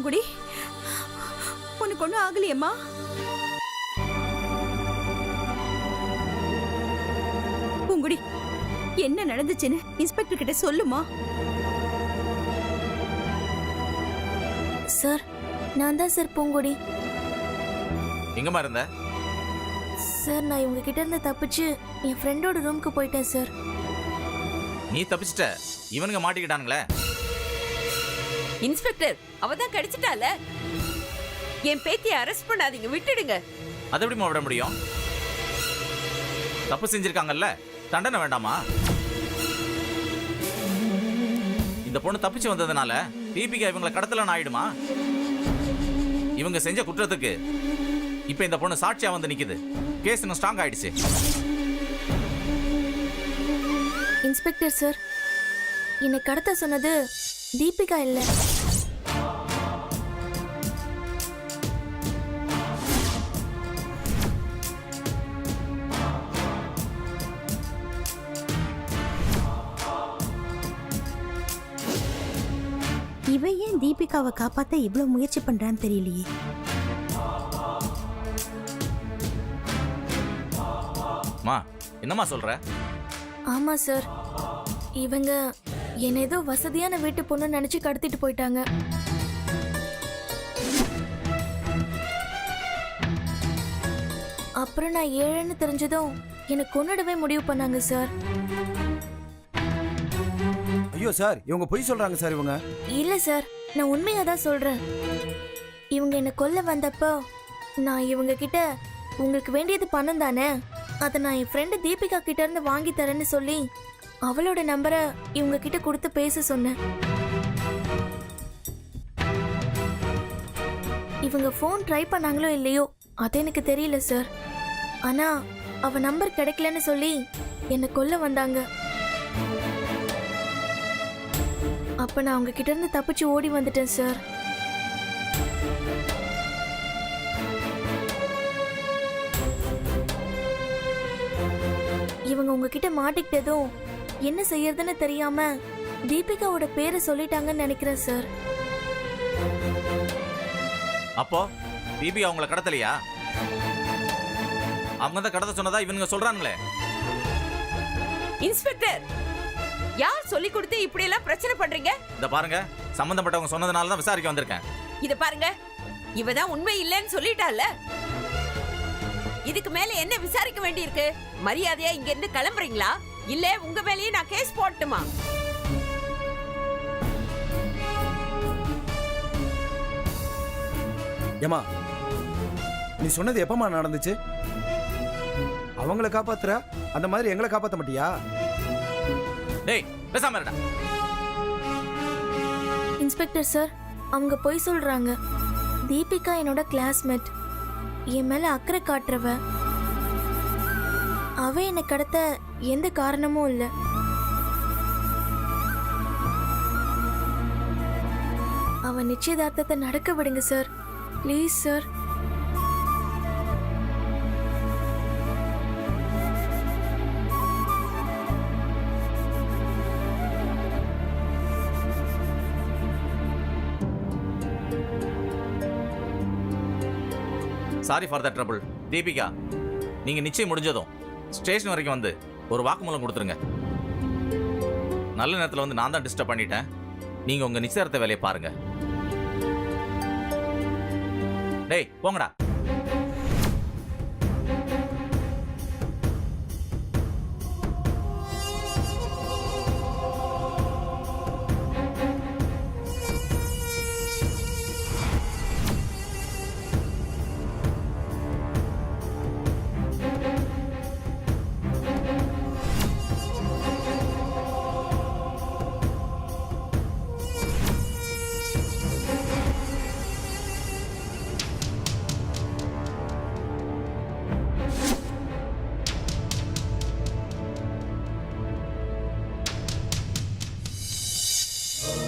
பூங்குடி, உனக்கு ஒண்ணும் ஆகலையம்மா? பூங்குடி, என்ன நடந்துச்சுன்னு இன்ஸ்பெக்டர் கிட்ட சொல்லுமா? சார், நான் தான் சார் பூங்குடி. எங்கம்மா இருந்த? சார், நான் இவங்க கிட்ட இருந்து தப்பிச்சு என் ஃப்ரெண்டோட ரூமுக்கு போயிட்டேன் சார். நீ தப்பிச்சிட்ட, இவனுங்க மாட்டிக்கிட்டானுங்களே. இன்ஸ்பெக்டர், அவ தான் கிடைச்சிட்டால. என் பேத்தியை அரெஸ்ட் பண்ணாதீங்க, விட்டுடுங்க. அதை எப்படிமா விட முடியும்? தப்பு செஞ்சிருக்காங்கல்ல, தண்டனை வேண்டாமா? இந்த பொண்ணு தப்பிச்சு வந்ததுனால தீபிகா இவங்களை கடத்தலன்னு ஆயிடுமா? இவங்க செஞ்ச குற்றத்துக்கு இப்ப இந்த பொண்ணு சாட்சியா வந்து நிக்குது. கேஸ் இன்னும் ஸ்ட்ராங் ஆயிடுச்சு. இன்ஸ்பெக்டர் சார், என்னை கடத்த சொன்னது தீபிகா இல்ல. இவ ஏன் தீபிகாவை காப்பாத்த இவ்வளவு முயற்சி பண்றான்னு தெரியலையே. மா, என்னம்மா சொல்ற? ஆமா சார், இவங்க என்ன ஏதோ வசதியான வீட்டு பொண்ணு நினைச்சு கடத்திட்டு போயிட்டாங்க. அப்புறம் நான் ஏழைன்னு தெரிஞ்சதும் என்னை கொன்னுடவே முடிவு பண்ணாங்க சார். ஐயோ சார், இவங்க பொய் சொல்றாங்க சார். இவங்க இல்ல சார், நான் உண்மையா தான் சொல்றேன். இவங்க என்ன கொல்ல வந்தப்போ நான் இவங்க கிட்ட உங்களுக்கு வேண்டியது பணம் தானே, அதை நான் என் ஃப்ரெண்டு தீபிகா கிட்ட இருந்து வாங்கி தரேன்னு சொல்லி அவளோட நம்பரை இவங்க கிட்ட கொடுத்து பேச சொன்னேன். இவங்க ஃபோன் ட்ரை பண்ணாங்களோ இல்லையோ அது எனக்கு தெரியல சார். ஆனா அவ நம்பர் கிடைக்கலன்னு சொல்லி என்னை கொல்ல வந்தாங்க. அப்ப நான் அவங்க கிட்ட இருந்து தப்பிச்சு ஓடி வந்துட்டேன் சார். இவங்க உங்ககிட்ட மாட்டிக்கிட்டதும் என்ன செய்யறதுன்னு தெரியாம தீபிகாவோட பேரை சொல்லிட்டாங்கன்னு நினைக்கிறேன் சார். அப்போ தீபி அவங்கள கடத்தலையா? அவங்க தான் கடத்த சொன்னதா இவனுங்க சொல்றாங்களே. இன்ஸ்பெக்டர், யார் சொல்லி கொடுத்து இப்படி எல்லாம் பிரச்சனை பண்றீங்க? இத பாருங்க, சம்பந்தப்பட்டவங்க சொன்னதுனால தான் விசாரிக்க வந்திருக்கேன். இத பாருங்க, இவதான் உண்மை இல்லைன்னு சொல்லிட்டால. இதுக்கு மேல என்ன விசாரிக்க வேண்டியிருக்கு? மரியாதையா இங்க இருந்து கிளம்புறீங்களா, இல்ல உங்க மேலேயே நான் கேஸ் போடட்டுமா? ஏமா, நீ சொன்னது எப்பமா நடந்துச்சு? அவங்கள காப்பாத்துற அந்த மாதிரி எங்களை காப்பாத்த மாட்டியா? டேய், பேசாம இருடா. இன்ஸ்பெக்டர் சார், அவங்க பொய் சொல்றாங்க. தீபிகா என்னோட கிளாஸ்மேட், என் மேல அக்கறை காட்டுறவ. அவ என்னை கடத்த எந்த காரணமும் இல்ல. அவ நிச்சயதார்த்தத்தை நடக்க விடுங்க sir, please sir. Sorry for the trouble. Deepika, நீங்க நிச்சயம் முடிஞ்சதும் ஸ்டேஷன் வரைக்கும் வந்து ஒரு வாக்குமூலம் கொடுத்துருங்க. நல்ல நேரத்தில் வந்து நான் தான் டிஸ்டர்ப் பண்ணிட்டேன். நீங்க உங்க நிச்சயதார்த்த வேலையை பாருங்க. டேய், போங்கடா.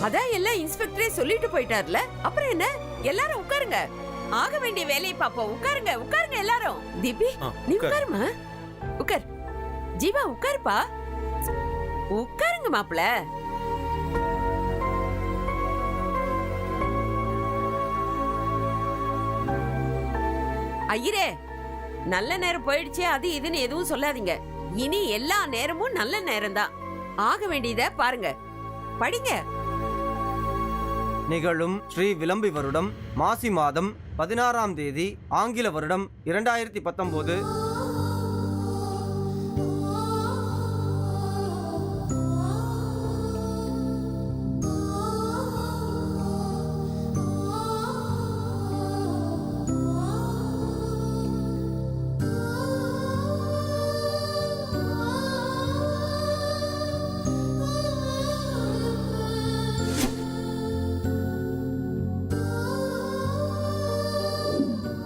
அதான் எல்லாம் இன்ஸ்பெக்டரே சொல்லிட்டு போயிட்டார்ல, அப்புறம் என்ன? எல்லாரும் உட்காருங்க, ஆக வேண்டிய வேலையை பாப்போம். உட்காருங்க உட்காருங்க எல்லாரும். தீபி, நீ உட்காருமா. உட்கார். ஜீவா, உட்காருப்பா. உட்காருங்க மாப்பிள. ஐயரே, நல்ல நேரம் போயிடுச்சு அது இதுன்னு எதுவும் சொல்லாதீங்க. இனி எல்லா நேரமும் நல்ல நேரம்தான். ஆக வேண்டியத பாருங்க, படிங்க. நிகழும் ஸ்ரீ விளம்பி வருடம் மாசி மாதம் 16ஆம் தேதி ஆங்கில வருடம் 2019.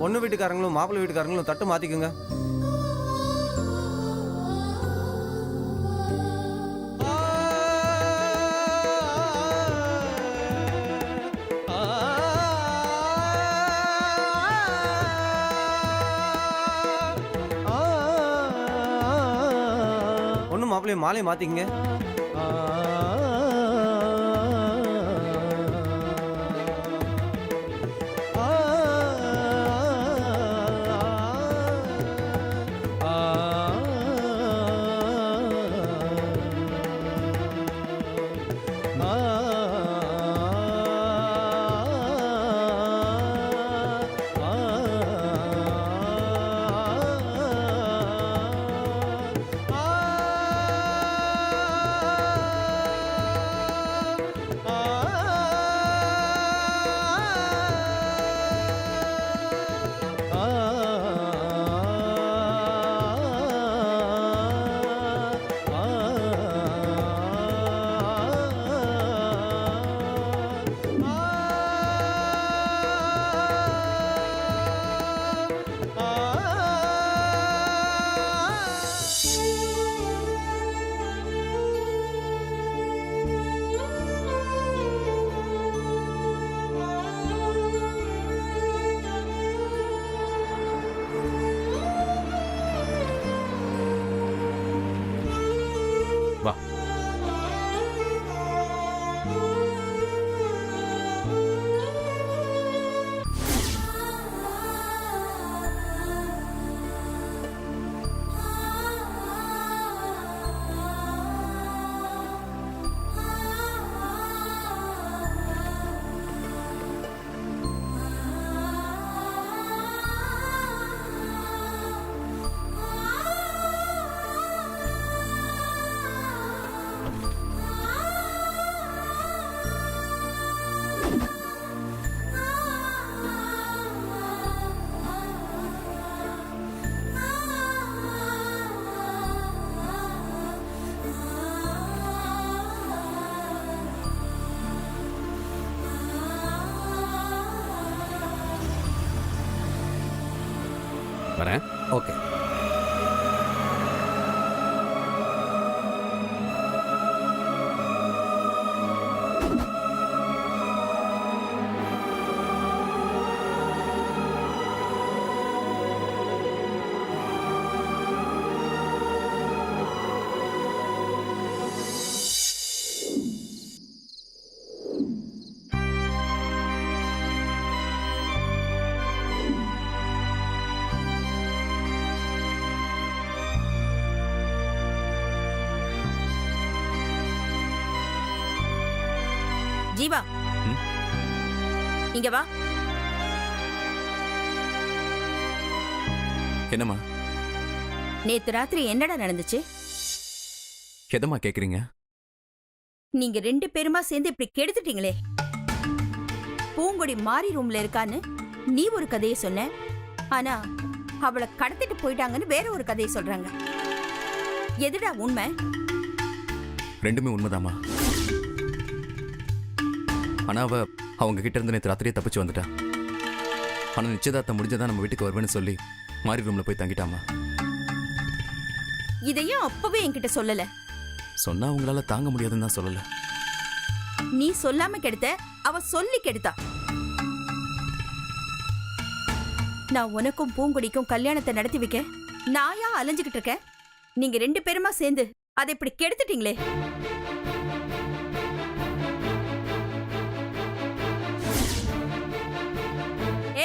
பொண்ணு வீட்டுக்காரங்களும் மாப்பிள்ளை வீட்டுக்காரங்களும் தட்டு மாத்திக்குங்க. பொண்ணு மாப்பிள்ளையும் மாலையை மாத்திக்கங்க. வா. வரேன். ஓகே. ஜீவா, இங்க வா. என்னம்மா? நேத்து ராத்திரி என்னடா நடந்துச்சு? எதம்மா கேக்குறீங்க? நீங்க 2 பேருமா சேர்ந்து இப்படி கெடுத்துட்டீங்களே. பூங்கொடி மாறி ரூம்ல இருக்கான்னு நீ ஒரு கதையை சொன்ன, ஆனா அவளை கடத்திட்டு போயிட்டாங்கன்னு வேற ஒரு கதையை சொல்றாங்க. எதுடா உண்மை? ரெண்டுமே உண்மைதாம்மா. ஆனா அவங்க கிட்ட இருந்து நேற்று ராத்திரியே தப்பிச்சு வந்துட்டா. ஆனா நிச்சயதார்த்தம் முடிஞ்சதான் நம்ம வீட்டுக்கு வருவேன்னு சொல்லி மாறி ரூம்ல போய் தங்கிட்டாமா. இதையும் அப்பவே என்கிட்ட சொல்லல. சொன்னா உங்களால தாங்க முடியாதுன்னு தான் சொல்லல. நீ சொல்லாம கெடுத்த, அவ சொல்லி கெடுத்தா. நான் உனக்கும் பூங்குடிக்கும் கல்யாணத்தை நடத்தி வைக்க நாயா அலைஞ்சுகிட்டு இருக்கேன். நீங்க 2 பேருமா சேர்ந்து அதை இப்படி கெடுத்துட்டீங்களே.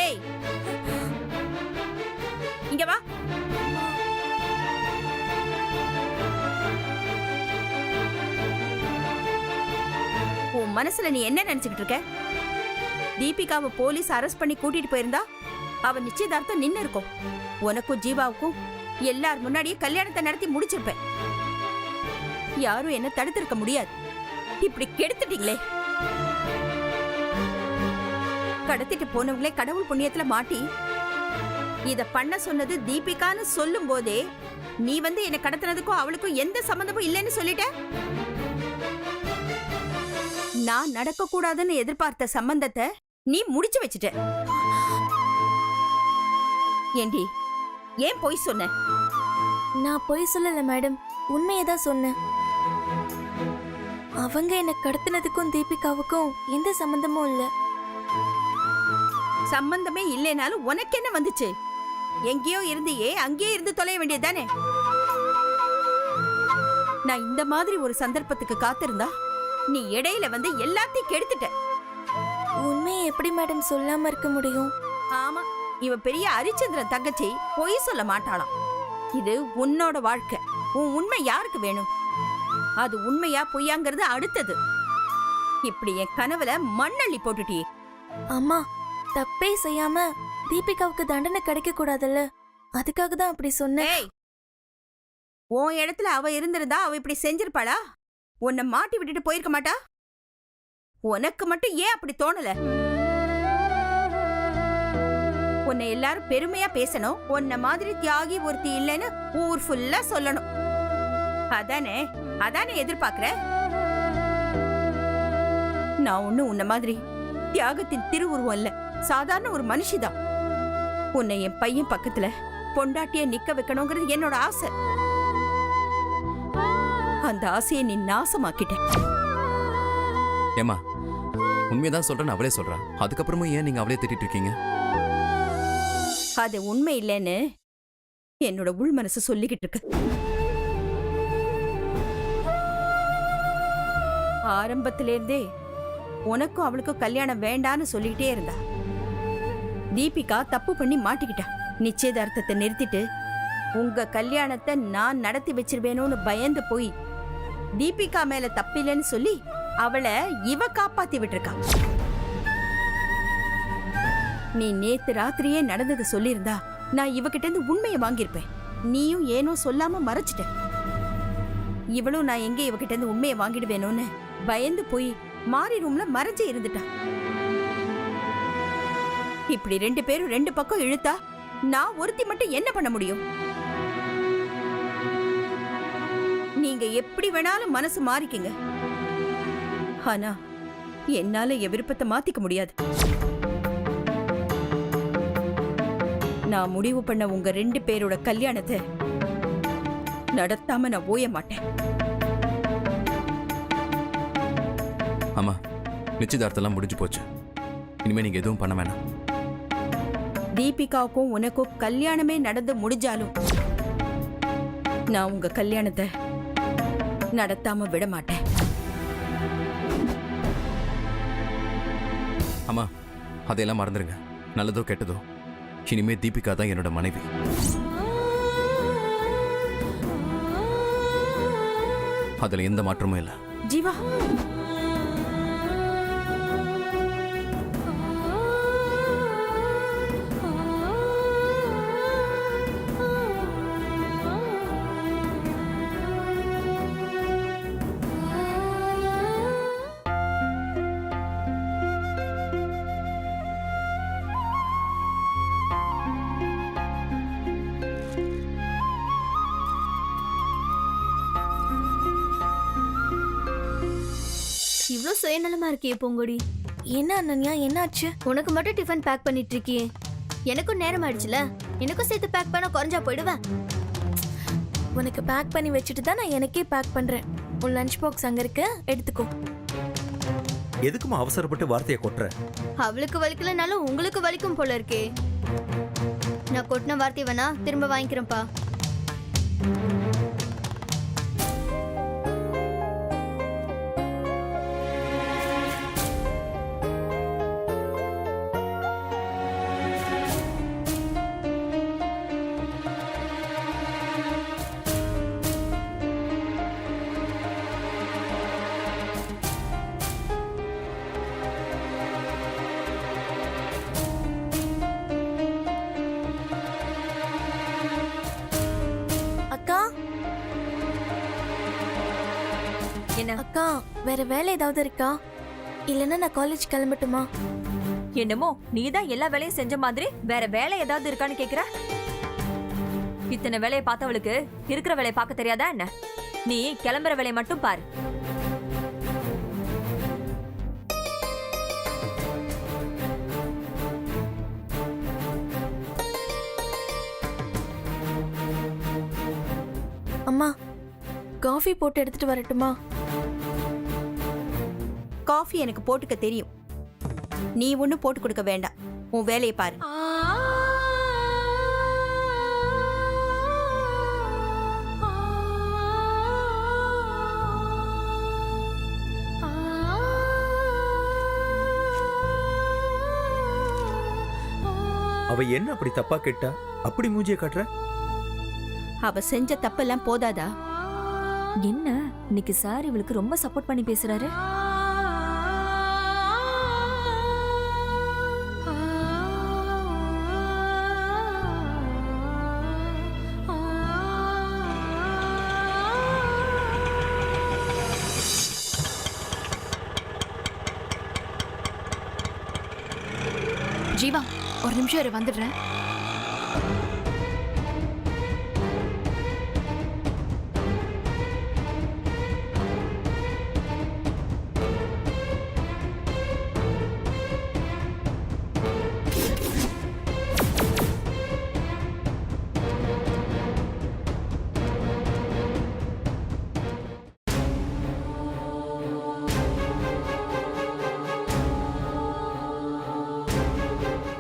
ஏய், இங்க வா. உன் மனசுல நீ என்ன நினைச்சுக்கிட்டு இருக்க? தீபிகாவை போலீஸ் அரெஸ்ட் பண்ணி கூட்டிட்டு போயிருந்தா அவ நிச்சயதார்த்தம் நின்னு இருக்கும். உனக்கும் ஜீவாவுக்கும் எல்லார் முன்னாடியே கல்யாணத்தை நடத்தி முடிச்சிருப்பேன். யாரும் என்ன தடுத்திருக்க முடியாது. இப்படி கெடுத்துட்டீங்களே. கடத்திட்டு போனவங்களே கடவுள் புண்ணியத்துல மாட்டி இத பண்ண சொன்னது தீபிகான்னு சொல்லும் போதே நீ வந்து என்ன கடத்தினதுக்கும் அவளுக்கும் எந்த சம்பந்தமும் இல்லைன்னு சொல்லிட்ட. நான் நடக்க கூடாதுன்னு எதிர்பார்த்த சம்பந்தத்தை நீ முடிச்சு வச்சுட்ட. ஏண்டி ஏன் பொய் சொன்ன? நான் பொய் சொல்லல மேடம், உண்மையை தான் சொன்னேன். அவங்க என்ன கடத்தினதுக்கும் தீபிகாவுக்கும் எந்த சம்பந்தமும் இல்ல. சம்பந்தமே இல்லைனாலும் உனக்கு என்ன வந்துச்சு? எங்கேயோ இருந்தியே அங்கேயே இருந்து தொலைய வேண்டியதானே. நான் இந்த மாதிரி ஒரு சந்தர்ப்பத்துக்கு காத்திருந்தா நீ இடையில வந்து எல்லாத்தையும் கெடுத்துட்ட. உண்மையை எப்படி மேடம் சொல்லாம இருக்க முடியும்? ஆமா, இவ பெரிய ஹரிச்சந்திரன் தங்கச்சி பொய் சொல்ல மாட்டாளாம். இது உன்னோட வாழ்க்கை. உன் உண்மை யாருக்கு வேணும்? அது உண்மையா பொய்யாங்கிறது அடுத்தது. இப்படி என் கனவுல மண்ணள்ளி போட்டுட்டி. அம்மா, தப்பே செய்யாம தீபிகாவுக்கு தண்டனை கிடைக்க கூடாதுல்ல, அதுக்காக தான் அப்படி சொன்னேன். ஏய், உன் இடத்துல அவ இருந்திருந்தா அவ இப்படி செஞ்சிருப்பாளா? உன்னை மாட்டி விட்டுட்டு போயிருக்க மாட்டா? உனக்கு மட்டும் ஏன் அப்படி தோணல? உன்னை எல்லாரும் பெருமையா பேசணும். உன்ன மாதிரி தியாகி ஒருத்தி இல்லைன்னு ஊர் ஃபுல்லா சொல்லணும். அதானே அதானே எதிர்பார்க்கிற? நான் ஒண்ணு உன்ன மாதிரி தியாகத்தின் திருவுருவம் இல்ல, சாதாரண ஒரு மனுஷிதான். உன்னை என் பையன் பக்கத்துல பொண்டாட்டிய நிக்க வைக்கணுங்கிறது என்னோட ஆசை. அந்த ஆசையை நீ நாசமாக்கிட்ட. ஏமா உண்மையதான் சொல்றேன்னு அவளே சொல்றா. அதுக்கப்புறமும் ஏன் நீங்க அவளே திட்டிட்டு இருக்கீங்க? அது உண்மை இல்லைன்னு என்னோட உள் மனசு சொல்லிக்கிட்டு இருக்கு. ஆரம்பத்திலேருந்தே உனக்கும் அவளுக்கும் கல்யாணம் வேண்டான்னு சொல்லிக்கிட்டே இருந்தா. தீபிகா தப்பு பண்ணி மாட்டிக்கிட்டா. நிச்சயதார்த்தத்தை நிறுத்திட்டு உங்க கல்யாணத்தை நான் நடத்தி வச்சிருவேணும்னு பயந்து போய் தீபிகா மேல தப்பில்லைன்னு சொல்லி அவளை இவ காப்பாத்தி விட்டுருக்கா. நீ நேத்து ராத்திரியே நடந்தது சொல்லியிருந்தா நான் இவகிட்ட இருந்து உண்மையை வாங்கியிருப்பேன். நீயும் ஏனோ சொல்லாம மறைச்சிட்ட. இவளும் நான் எங்க இவகிட்ட இருந்து உண்மையை வாங்கிடுவேணும்னு பயந்து போய் மாறி ரூம்ல மறைஞ்சு இருந்துட்டா. இப்படி ரெண்டு பேரும் ரெண்டு பக்கம் இழுத்தா நான் ஒருத்தி மட்டும் என்ன பண்ண முடியும்? நீங்க எப்படி வேணாலும் மனசு மாறிக்கங்க. ஆனா என்னால என் விருப்பத்தை மாத்திக்க முடியாது. நான் முடிவு பண்ண உங்க ரெண்டு பேரோட கல்யாணத்தை நடத்தாம நான் ஓய மாட்டேன். ஆமா, நிச்சயதார்த்தம்லாம் முடிஞ்சு போச்சு. இனிமே நீங்க எதுவும் பண்ண வேணாம். தீபிகாவுக்கும் உனக்கும் கல்யாணமே நடந்து முடிஞ்சாலும் நான் உங்க கல்யாணத்தை நடத்தாம விட மாட்டேன். ஆமா, அதையெல்லாம் மறந்துருங்க. நல்லதோ கெட்டதோ இனிமே தீபிகா தான் என்னோட மனைவி. அதுல எந்த மாற்றமும் இல்லை. ஜீவா, இவ்ளோ சுயநலமா இருக்கியே பூங்கொடி. என்ன அனன்யா, என்னாச்சு? உனக்கு மட்டும் டிஃபன் பேக் பண்ணிட்டு இருக்கியே. எனக்கும் நேரம் ஆயிடுச்சுல, எனக்கும் சேர்த்து பேக் பண்ண குறைஞ்சா போயிடுவேன். உனக்கு பேக் பண்ணி வச்சுட்டு தான் நான் எனக்கே பேக் பண்றேன். உன் லஞ்ச் பாக்ஸ் அங்க இருக்கு, எடுத்துக்கோ. எதுக்குமா அவசரப்பட்டு வார்த்தையை கொட்டுற? அவளுக்கு வலிக்கலனாலும் உங்களுக்கு வலிக்கும் போல இருக்கே. நான் கொட்டின வார்த்தை வேணா திரும்ப வாங்கிக்கிறேன்ப்பா. அக்கா வேற வேலை ஏதாவது இருக்கா? இல்லைன்னா நான் காலேஜ் கிளம்பட்டுமா? என்னமோ நீதான் எல்லா வேலையும் செஞ்ச மாதிரி வேற வேலை ஏதாவது இருக்கான்னு கேக்குற? இத்தனை வேலையை பார்த்தவளுக்கு இருக்கிற வேலையை பார்க்க தெரியாதா என்ன? நீ கிளம்புற வேலையை மட்டும் பாரு. அம்மா காஃபி போட்டு எடுத்துட்டு வரட்டுமா? காஃபி எனக்கு போட்டுக்க தெரியும். நீ ஒன்றும் போட்டு கொடுக்க வேண்டாம். உன் வேலையை பாரு. அவ என்ன அப்படி தப்பா கேட்டா அப்படி மூஞ்சிய காட்டுற? அவ செஞ்ச தப்பெல்லாம் போதாதா? என்ன இன்னைக்கு சார் இவளுக்கு ரொம்ப சப்போர்ட் பண்ணி பேசுறாரு. ஜீவா ஒரு நிமிஷம் இரு, வந்துடுறேன்.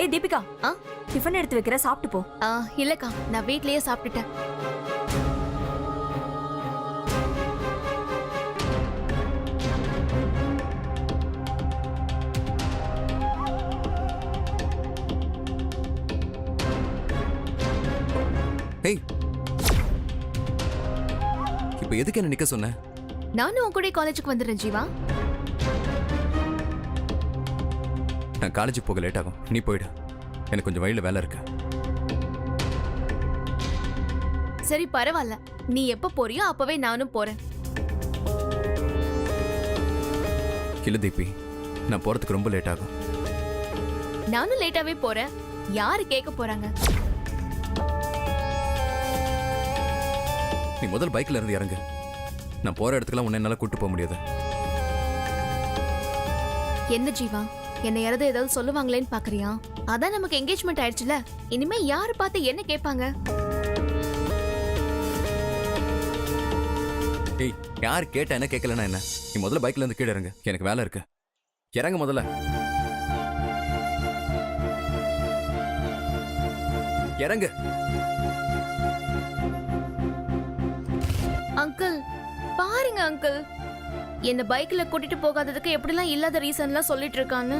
ஏய் தீபிகா, டிஃபன் எடுத்து வைக்கிற, சாப்பிட்டு போ. இல்லக்கா நான் வீட்லயே சாப்பிட்டுட்டேன். ஏய், இப்போ எதுக்கு என்ன நிக்க சொன்ன? நானும் உன் கூட காலேஜுக்கு வந்துடுறேன் ஜீவா. நான் காலேஜுக்கு போக லேட் ஆகும், நீ போயிடு. எனக்கு கொஞ்சம் வழியில வேலை இருக்கு. சரி பரவாயில்ல, நீ எப்ப போறியோ அப்பவே நானும் போறேன். இல்ல தீபி, நான் போறதுக்கு ரொம்ப லேட் ஆகும். நானும் லேட்டாவே போறேன். யாரு கேட்க போறாங்க? நீ முதல் பைக்ல இருந்து இறங்கு. நான் போற இடத்துக்குலாம் உன்னை என்னால கூட்டு போக முடியாது. என்ன ஜீவா, என்ன யாராவது ஏதாவது சொல்லுவாங்களேன்னு பாக்குறியா? அதான் நமக்கு என்கேஜ்மெண்ட் ஆயிடுச்சுல, இனிமே யாரு பார்த்து என்ன கேட்பாங்க? ஏய், யார் கேட்டா என்ன, கேட்கலன்னா என்ன? நீ முதல்ல பைக்ல இருந்து கீழே இறங்கு, எனக்கு வேலை இருக்கு. இறங்க முதல்ல. இறங்கு. அங்கிள் பாருங்க அங்கிள், என்ன பைக்ல கூட்டிட்டு போகாததுக்கு எப்படிலாம் இல்லாத ரீசன்லாம் சொல்லிட்டு இருக்கான்னு.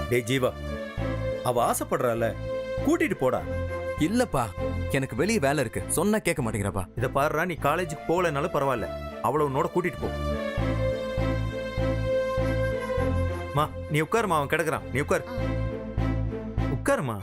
டேய் ஜீவா, அவ ஆசைப்படுறால, கூட்டிட்டு போடா. இல்லப்பா, எனக்கு வெளியே வேலை இருக்கு, சொன்னா கேட்க மாட்டேங்கிறப்பா. இத பாருடா, நீ காலேஜுக்கு போகலனாலும் பரவாயில்ல, அவளை உன்னோட கூட்டிட்டு போ. மா நீ உட்காருமா, அவன் கிடக்குறான், நீ உட்காரு. உட்காருமா.